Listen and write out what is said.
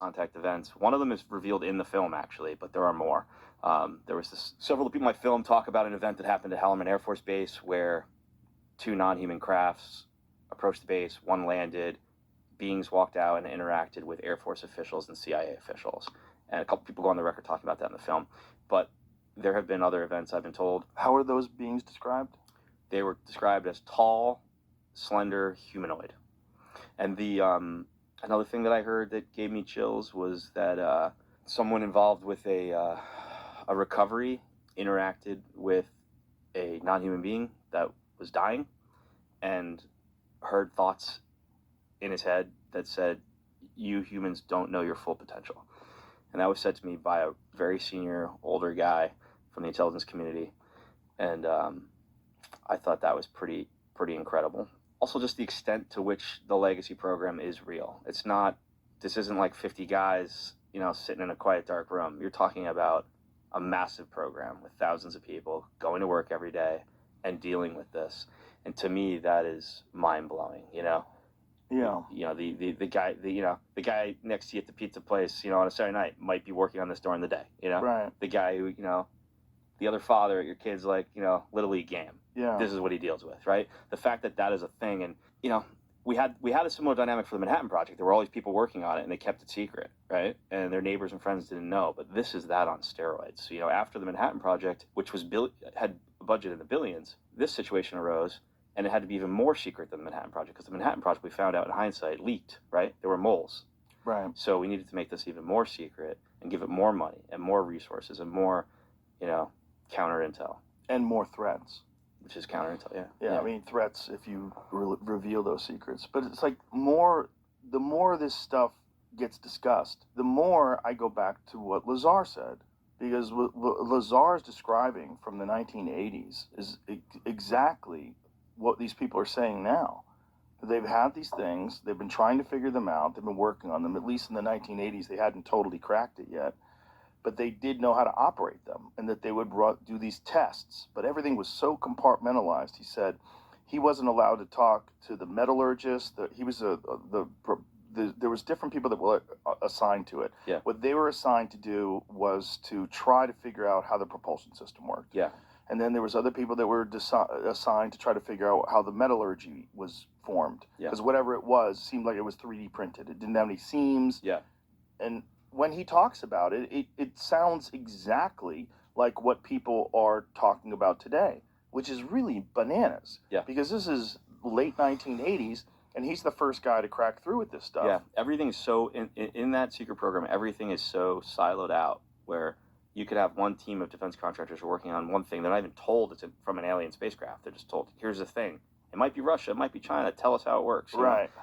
contact events. One of them is revealed in the film, actually, but there are more. Several of the people in my film talk about an event that happened at Halleman Air Force Base where 2 non-human crafts approached the base, one landed, beings walked out and interacted with Air Force officials and CIA officials. And a couple people go on the record talking about that in the film. But there have been other events, I've been told. How are those beings described? They were described as tall, slender, humanoid. And another thing that I heard that gave me chills was that someone involved with a recovery interacted with a non-human being that was dying and heard thoughts in his head that said, "You humans don't know your full potential." And that was said to me by a very senior, older guy from the intelligence community. And I thought that was pretty incredible. Also, just the extent to which the legacy program is real. This isn't like 50 guys, sitting in a quiet, dark room. You're talking about a massive program with thousands of people going to work every day and dealing with this. And to me, that is mind-blowing, Yeah. The guy next to you at the pizza place, on a Saturday night might be working on this during the day, Right. The guy who, the other father at your kid's Little League game. Yeah. This is what he deals with, right? The fact that is a thing, and we had a similar dynamic for the Manhattan Project. There were all these people working on it, and they kept it secret, right? And their neighbors and friends didn't know. But this is that on steroids. So, after the Manhattan Project, which had a budget in the billions, this situation arose, and it had to be even more secret than the Manhattan Project, because the Manhattan Project, we found out in hindsight, leaked, right? There were moles. Right. So we needed to make this even more secret and give it more money and more resources and more, counter intel. And more threats. Which is counter intel, yeah. Yeah, I mean, threats if you reveal those secrets. But it's like the more this stuff gets discussed, the more I go back to what Lasar said. Because what Lasar is describing from the 1980s is exactly what these people are saying now. They've had these things, they've been trying to figure them out, they've been working on them. At least in the 1980s, they hadn't totally cracked it yet. But they did know how to operate them, and that they would do these tests. But everything was so compartmentalized. He said he wasn't allowed to talk to the metallurgist. There was different people that were assigned to it. Yeah. What they were assigned to do was to try to figure out how the propulsion system worked. Yeah. And then there was other people that were assigned to try to figure out how the metallurgy was formed. Because whatever it was seemed like it was 3D printed. It didn't have any seams. Yeah. And when he talks about it, it sounds exactly like what people are talking about today, which is really bananas. Yeah. Because this is late 1980s, and he's the first guy to crack through with this stuff. Yeah, everything is so, in that secret program, everything is so siloed out where you could have one team of defense contractors working on one thing. They're not even told it's from an alien spacecraft. They're just told, here's the thing. It might be Russia, it might be China. Tell us how it works. Right.